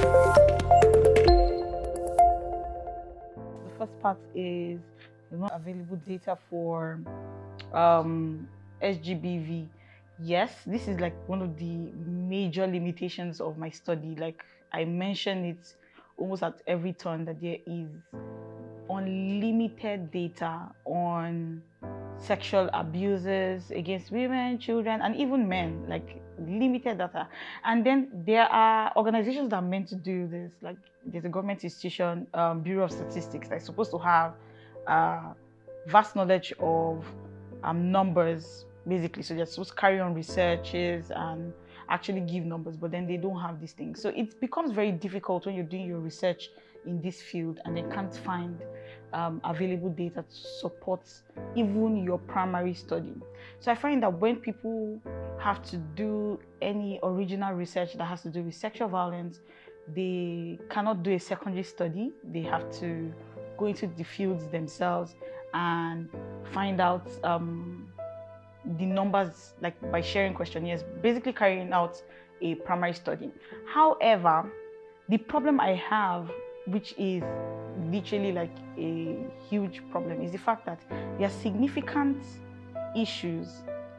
The first part is not available data for SGBV. Yes, this is like one of the major limitations of my study. Like I mention it almost at every turn that there is unlimited data on sexual abuses against women, children, and even men, like limited data. And then there are organizations that are meant to do this, like there's a government institution, Bureau of Statistics, that's supposed to have vast knowledge of numbers, basically. So they're supposed to carry on researches and actually give numbers, but then they don't have these things. So it becomes very difficult when you're doing your research in this field and then can't find available data to support even your primary study. So I find that when people have to do any original research that has to do with sexual violence, they cannot do a secondary study. They have to go into the fields themselves and find out the numbers, like by sharing questionnaires, basically carrying out a primary study. However, the problem I have, which is literally like a huge problem, is the fact that there are significant issues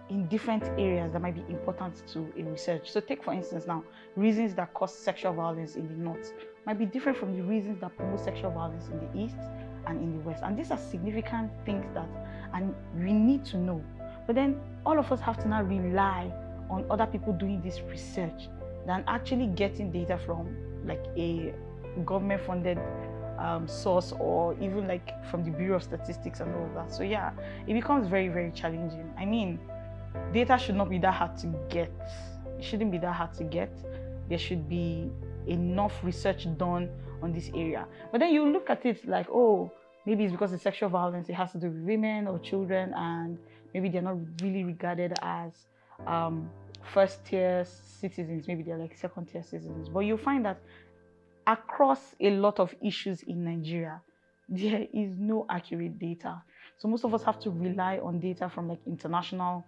in different areas that might be important to a research. So take for instance now, reasons that cause sexual violence in the north might be different from the reasons that promote sexual violence in the east and in the west. And these are significant things that and we need to know. But then all of us have to now rely on other people doing this research than actually getting data from like a government-funded source, or even like from the Bureau of Statistics and all of that. So yeah, it becomes very, very challenging. I mean, data should not be that hard to get. It shouldn't be that hard to get. There should be enough research done on this area. But then you look at it like, oh, maybe it's because of sexual violence, it has to do with women or children, and maybe they're not really regarded as first-tier citizens. Maybe they're like second-tier citizens. But you'll find that across a lot of issues in Nigeria, there is no accurate data. So most of us have to rely on data from like international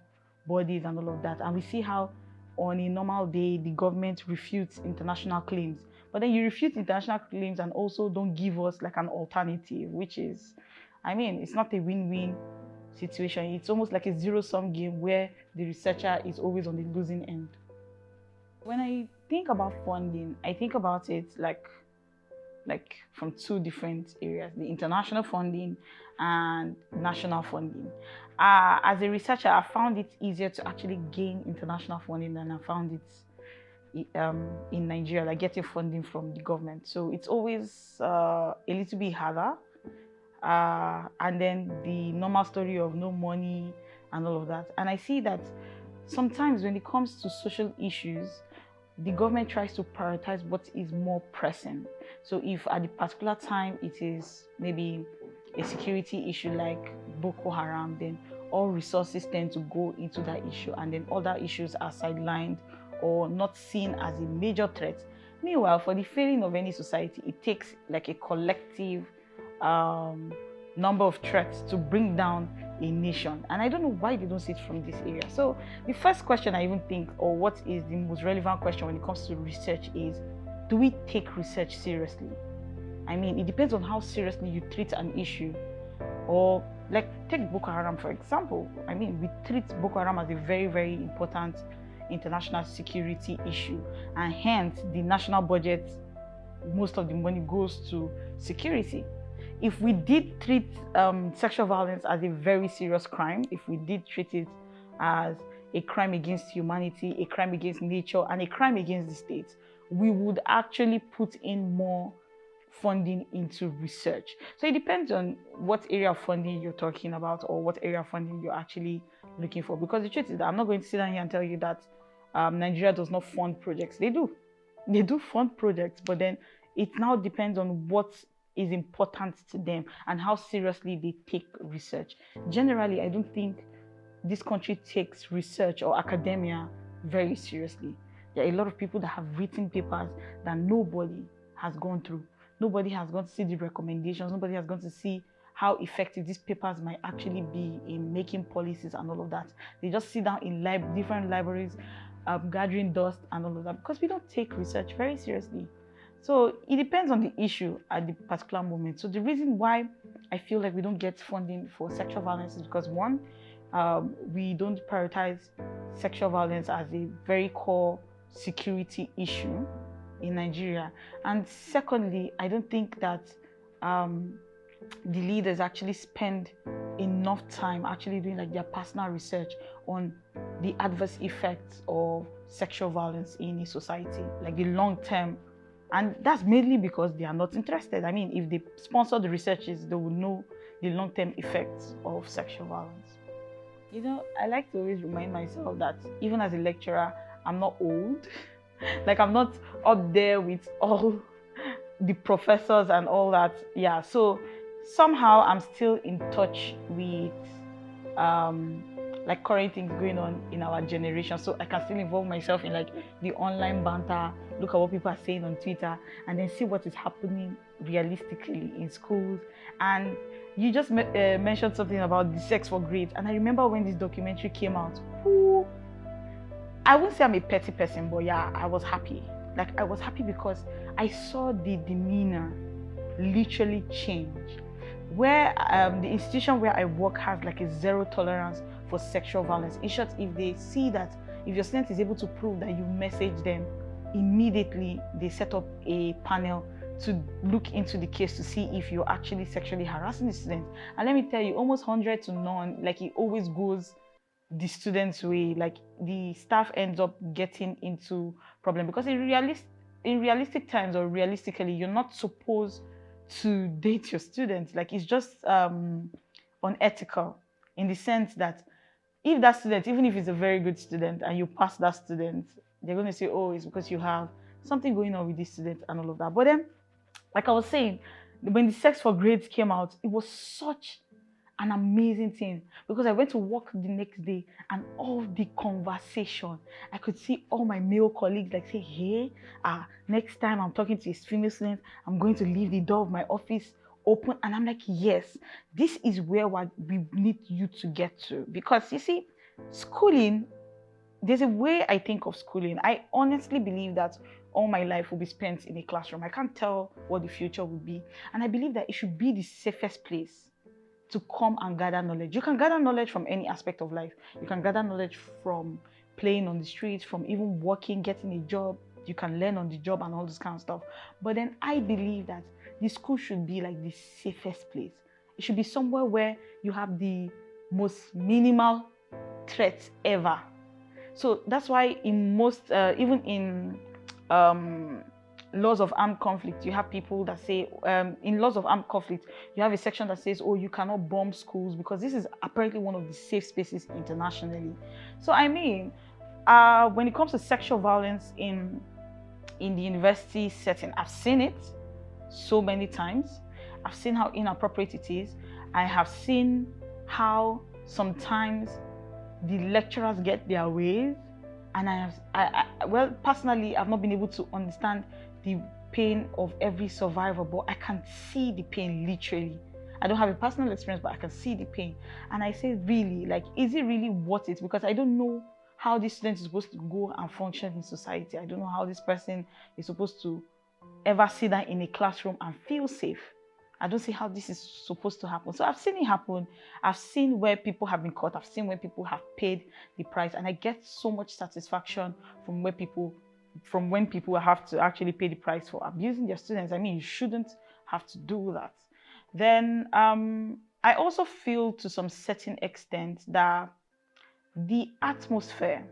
bodies and all of that. And we see how on a normal day, the government refutes international claims. But then you refute international claims and also don't give us like an alternative, which is, I mean, it's not a win-win situation. It's almost like a zero-sum game where the researcher is always on the losing end. When I think about funding, I think about it like from two different areas: the international funding and national funding. As a researcher, I found it easier to actually gain international funding than I found it in Nigeria, like getting funding from the government. So it's always a little bit harder. And then the normal story of no money and all of that. And I see that sometimes when it comes to social issues, the government tries to prioritize what is more pressing. So if at the particular time it is maybe a security issue like Boko Haram, then all resources tend to go into that issue, and then other issues are sidelined or not seen as a major threat. Meanwhile, for the failing of any society, it takes like a collective number of threats to bring down a nation. And I don't know why they don't see it from this area. So the first question I even think, or what is the most relevant question when it comes to research, is, do we take research seriously? I mean, it depends on how seriously you treat an issue. Or like take Boko Haram for example. I mean, we treat Boko Haram as a very, very important international security issue, and hence the national budget, most of the money goes to security. If we did treat sexual violence as a very serious crime, if we did treat it as a crime against humanity, a crime against nature, and a crime against the state, we would actually put in more funding into research. So it depends on what area of funding you're talking about, or what area of funding you're actually looking for. Because the truth is that I'm not going to sit down here and tell you that Nigeria does not fund projects. They do. They do fund projects, but then it now depends on what is important to them and how seriously they take research. Generally, I don't think this country takes research or academia very seriously. There are a lot of people that have written papers that nobody has gone through. Nobody has gone to see the recommendations. Nobody has gone to see how effective these papers might actually be in making policies and all of that. They just sit down in different libraries, gathering dust and all of that, because we don't take research very seriously. So it depends on the issue at the particular moment. So the reason why I feel like we don't get funding for sexual violence is because one, we don't prioritize sexual violence as a very core security issue in Nigeria. And secondly, I don't think that the leaders actually spend enough time actually doing like their personal research on the adverse effects of sexual violence in a society, like the long term. And that's mainly because they are not interested. I mean, if they sponsor the researches, they will know the long-term effects of sexual violence. You know, I like to always remind myself that even as a lecturer, I'm not old. Like, I'm not up there with all the professors and all that. Yeah, so somehow I'm still in touch with like current things going on in our generation, so I can still involve myself in like the online banter, look at what people are saying on Twitter, and then see what is happening realistically in schools. And you just mentioned something about the sex for grades, and I remember when this documentary came out, I wouldn't say I'm a petty person, but yeah, I was happy. Like, I was happy because I saw the demeanor literally change. Where the institution where I work has like a zero tolerance for sexual violence. In short, if they see that if your student is able to prove that you message them, immediately they set up a panel to look into the case to see if you're actually sexually harassing the student. And let me tell you, almost 100 to none, like it always goes the student's way. Like the staff ends up getting into problem because in realistic times, or realistically, you're not supposed to date your students. Like, it's just unethical in the sense that if that student, even if it's a very good student and you pass that student, they're going to say, oh, it's because you have something going on with this student and all of that. But then, like I was saying, when the sex for grades came out, it was such an amazing thing because I went to work the next day and all the conversation, I could see all my male colleagues like say, hey, next time I'm talking to a female student, I'm going to leave the door of my office open. And I'm like, yes, this is where we need you to get to. Because you see, schooling, there's a way I think of schooling. I honestly believe that all my life will be spent in a classroom. I can't tell what the future will be. And I believe that it should be the safest place to come and gather knowledge. You can gather knowledge from any aspect of life. You can gather knowledge from playing on the streets, from even working, getting a job. You can learn on the job and all this kind of stuff. But then I believe that the school should be like the safest place. It should be somewhere where you have the most minimal threats ever. So that's why in most, even in laws of armed conflict, you have people that say, in laws of armed conflict, you have a section that says, oh, you cannot bomb schools because this is apparently one of the safe spaces internationally. So I mean, when it comes to sexual violence in the university setting, I've seen it so many times. I've seen how inappropriate it is. I have seen how sometimes the lecturers get their ways, and well, personally, I've not been able to understand the pain of every survivor, but I can see the pain literally. I don't have a personal experience, but I can see the pain. And I say, really, like, is it really worth it? Because I don't know how this student is supposed to go and function in society. I don't know how this person is supposed to ever sit down in a classroom and feel safe. I don't see how this is supposed to happen. So I've seen it happen. I've seen where people have been caught. I've seen where people have paid the price. And I get so much satisfaction from when people have to actually pay the price for abusing their students. I mean, you shouldn't have to do that. Then I also feel to some certain extent that the atmosphere,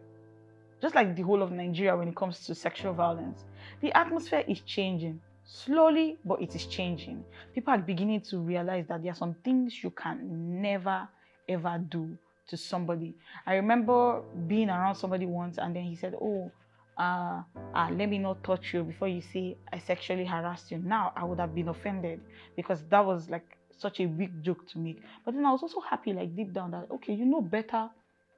just like the whole of Nigeria when it comes to sexual violence, the atmosphere is changing. Slowly, but it is changing. People are beginning to realize that there are some things you can never, ever do to somebody. I remember being around somebody once and then he said, oh, let me not touch you before you say I sexually harassed you. Now, I would have been offended because that was like such a weak joke to make. But then I was also happy, like deep down, that, okay, you know better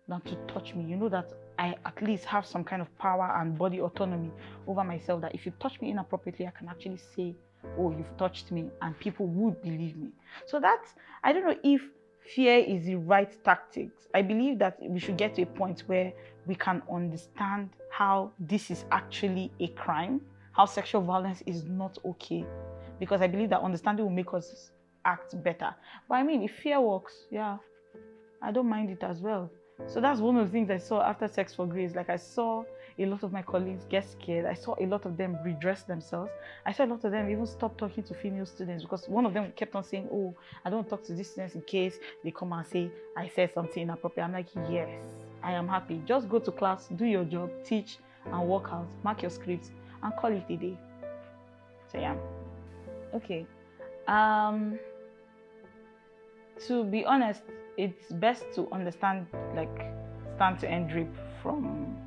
than to touch me. You know that I at least have some kind of power and body autonomy over myself, that if you touch me inappropriately, I can actually say, oh, you've touched me, and people would believe me. So that's, I don't know if fear is the right tactics. I believe that we should get to a point where we can understand how this is actually a crime, how sexual violence is not okay, because I believe that understanding will make us act better. But I mean, if fear works, yeah, I don't mind it as well. So that's one of the things I saw after Sex for Grace. Like, I saw a lot of my colleagues get scared. I saw a lot of them redress themselves. I saw a lot of them even stop talking to female students, because one of them kept on saying, oh, I don't talk to these students in case they come and say I said something inappropriate. I'm like, yes, I am happy. Just go to class, do your job, teach and work out, mark your scripts and call it a day. So yeah. Okay. To be honest, it's best to understand like stand to end rape from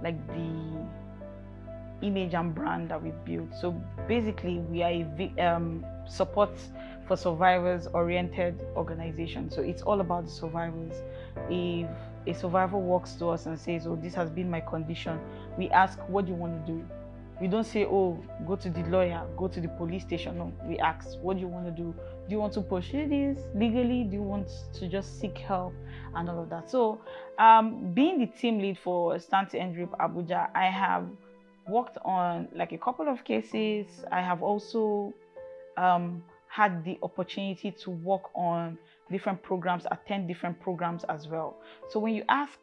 like the image and brand that we built. So basically, we are a support for survivors oriented organization. So it's all about the survivors. If a survivor walks to us and says, oh, this has been my condition, we ask, what do you want to do? We don't say, oh, go to the lawyer, go to the police station. No, we ask, what do you want to do? Do you want to pursue this legally? Do you want to just seek help and all of that? So being the team lead for Stand to End Rape Abuja, I have worked on like a couple of cases. I have also had the opportunity to work on different programs, attend different programs as well. So when you ask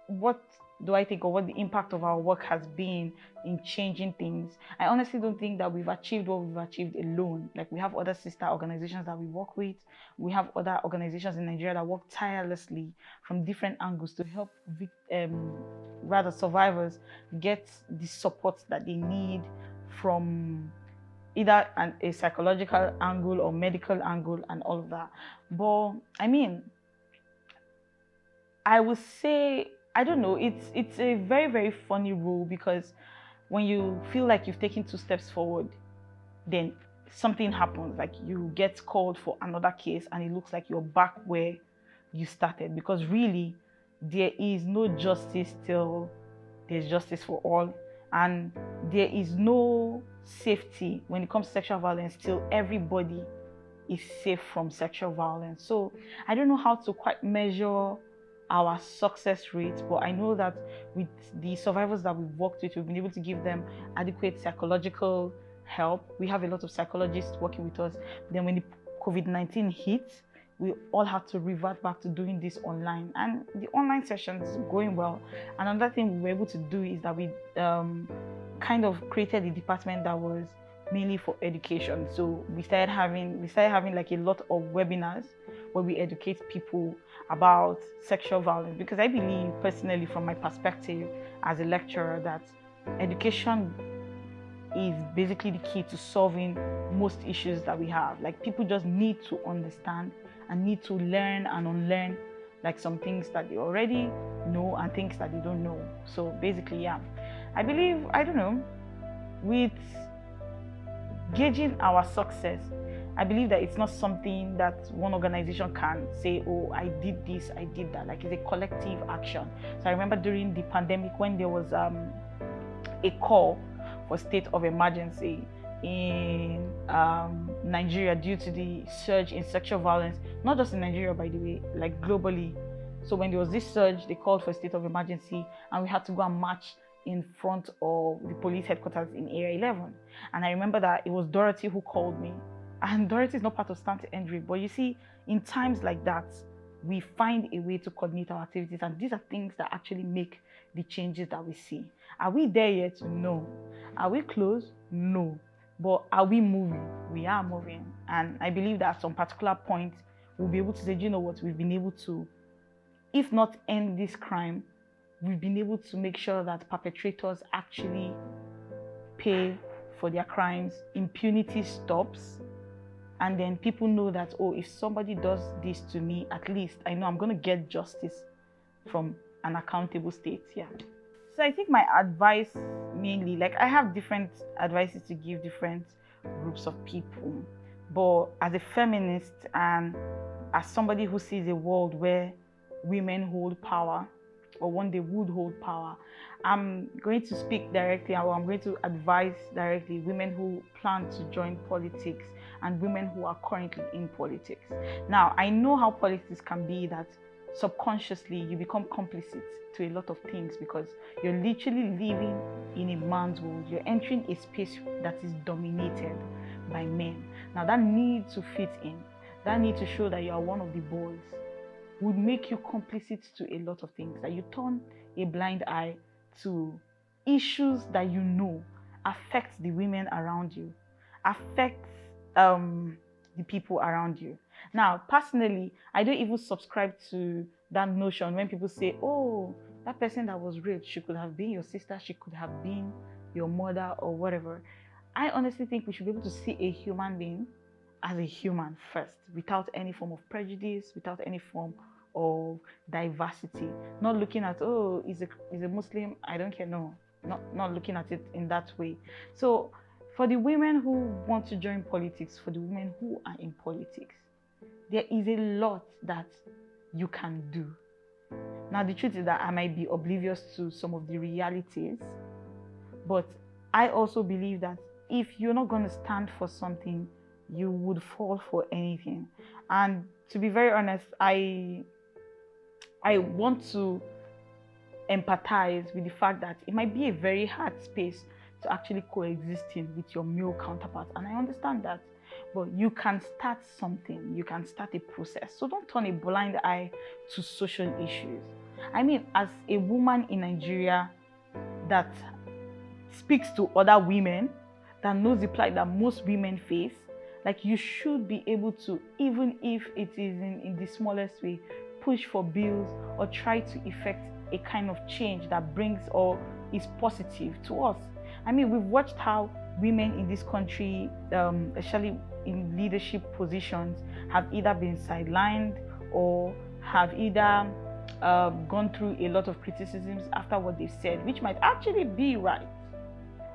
what do I think, or what the impact of our work has been in changing things, I honestly don't think that we've achieved what we've achieved alone. Like, we have other sister organizations that we work with. We have other organizations in Nigeria that work tirelessly from different angles to help survivors get the support that they need from either a psychological angle or medical angle and all of that. But I mean, I would say, I don't know, it's a very, very funny rule, because when you feel like you've taken 2 steps forward, then something happens, like you get called for another case and it looks like you're back where you started, because really there is no justice till there's justice for all, and there is no safety when it comes to sexual violence till everybody is safe from sexual violence. So I don't know how to quite measure our success rate, but I know that with the survivors that we've worked with, we've been able to give them adequate psychological help. We have a lot of psychologists working with us. Then when the COVID-19 hit, we all had to revert back to doing this online, and the online sessions are going well. And another thing we were able to do is that we kind of created a department that was mainly for education. So we started having like a lot of webinars where we educate people about sexual violence, because I believe personally, from my perspective as a lecturer, that education is basically the key to solving most issues that we have. Like, people just need to understand and need to learn and unlearn like some things that they already know and things that they don't know. So basically, yeah, I believe, I don't know, with gauging our success, I believe that it's not something that one organization can say, oh, I did this, I did that. Like, it's a collective action. So I remember during the pandemic, when there was a call for state of emergency in Nigeria due to the surge in sexual violence, not just in Nigeria, by the way, like globally. So when there was this surge, they called for a state of emergency, and we had to go and march in front of the police headquarters in Area 11. And I remember that it was Dorothy who called me. And Dorothy is not part of Stand to End Rape, but you see, in times like that, we find a way to coordinate our activities, and these are things that actually make the changes that we see. Are we there yet? No. Are we close? No. But are we moving? We are moving. And I believe that at some particular point, we'll be able to say, you know what, we've been able to, if not end this crime, we've been able to make sure that perpetrators actually pay for their crimes, impunity stops, and then people know that, oh, if somebody does this to me, at least I know I'm going to get justice from an accountable state. Yeah. So I think my advice mainly, like, I have different advices to give different groups of people, but as a feminist and as somebody who sees a world where women hold power, or one day would hold power, I'm going to speak directly, or I'm going to advise directly women who plan to join politics and women who are currently in politics. Now, I know how politics can be, that subconsciously you become complicit to a lot of things, because you're literally living in a man's world. You're entering a space that is dominated by men. Now that need to fit in, that need to show that you are one of the boys, would make you complicit to a lot of things, that you turn a blind eye to issues that you know affects the women around you, affects the people around you. Now, personally, I don't even subscribe to that notion when people say, oh, that person that was raped, she could have been your sister, she could have been your mother or whatever. I honestly think we should be able to see a human being as a human first, without any form of prejudice, without any form of diversity. Not looking at, oh, is a Muslim, I don't care. No, not looking at it in that way. So for the women who want to join politics, for the women who are in politics, there is a lot that you can do. Now, the truth is that I might be oblivious to some of the realities, but I also believe that if you're not going to stand for something, you would fall for anything. And to be very honest, I want to empathize with the fact that it might be a very hard space to actually coexisting with your male counterparts. And I understand that, but you can start something, you can start a process. So don't turn a blind eye to social issues. I mean, as a woman in Nigeria that speaks to other women, that knows the plight that most women face, like, you should be able to, even if it is in the smallest way, push for bills or try to effect a kind of change that brings or is positive to us. I mean, we've watched how women in this country, especially in leadership positions, have either been sidelined or have either gone through a lot of criticisms after what they've said, which might actually be right,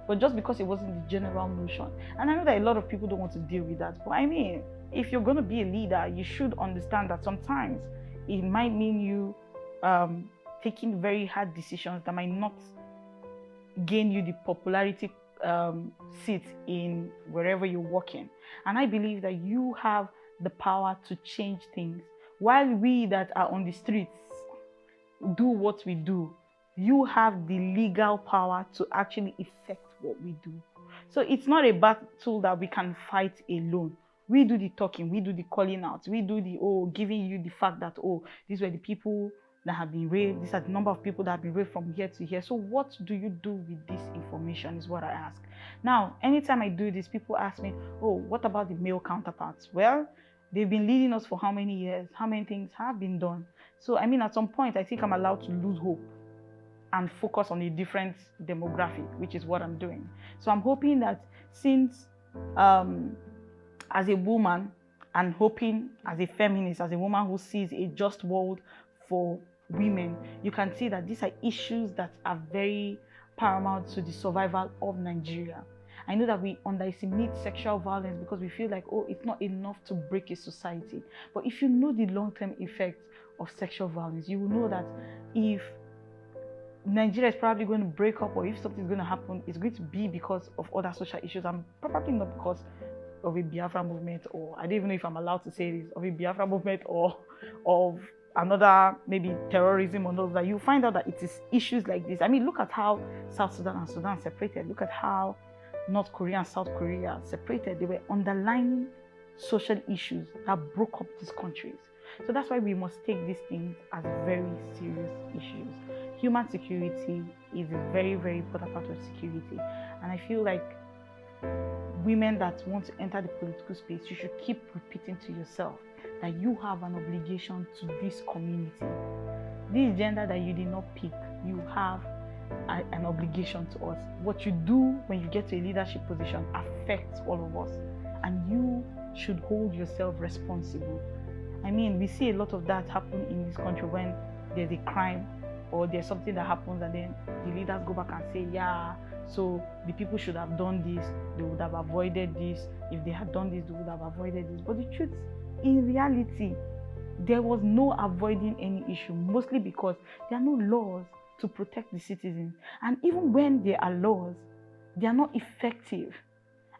but just because it wasn't the general notion. And I know that a lot of people don't want to deal with that, but I mean, if you're going to be a leader, you should understand that sometimes it might mean you taking very hard decisions that might not gain you the popularity seat in wherever you're working. And I believe that you have the power to change things. While we that are on the streets do what we do, you have the legal power to actually effect what we do. So it's not a battle that we can fight alone. We do the talking, we do the calling out, we do the, giving you the fact that, these were the people that have been raped, these are the number of people that have been raped from here to here. So what do you do with this information is what I ask. Now, anytime I do this, people ask me, what about the male counterparts? Well, they've been leading us for how many years? How many things have been done? So, I mean, at some point, I think I'm allowed to lose hope and focus on a different demographic, which is what I'm doing. So I'm hoping that since, as a woman, and hoping as a feminist, as a woman who sees a just world for women, you can see that these are issues that are very paramount to the survival of Nigeria. I know that we underestimate sexual violence because we feel like, it's not enough to break a society. But if you know the long-term effects of sexual violence, you will know that if Nigeria is probably going to break up, or if something is going to happen, it's going to be because of other social issues, and probably not because of a Biafra movement, or I don't even know if I'm allowed to say this, of a Biafra movement or of another maybe terrorism or not. That you find out that it is issues like this. I mean, look at how South Sudan and Sudan separated. Look at how North Korea and South Korea separated. They were underlying social issues that broke up these countries. So that's why we must take these things as very serious issues. Human security is a very, very important part of security. And I feel like women that want to enter the political space, you should keep repeating to yourself that you have an obligation to this community. This gender that you did not pick, you have an obligation to us. What you do when you get to a leadership position affects all of us, and you should hold yourself responsible. I mean, we see a lot of that happen in this country when there's a crime or there's something that happens, and then the leaders go back and say, yeah, so the people should have done this, they would have avoided this. If they had done this, they would have avoided this. But the truth, in reality, there was no avoiding any issue, mostly because there are no laws to protect the citizens. And even when there are laws, they are not effective.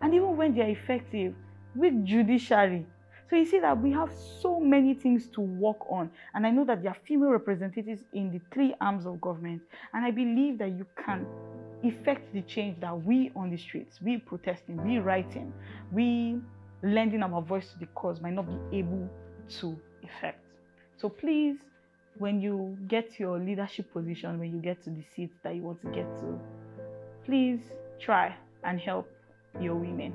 And even when they are effective, with judiciary, So you see that we have so many things to work on. And I know that there are female representatives in the three arms of government. And I believe that you can effect the change that we on the streets, we protesting, we writing, we lending our voice to the cause might not be able to effect. So please, when you get to your leadership position, when you get to the seats that you want to get to, please try and help your women.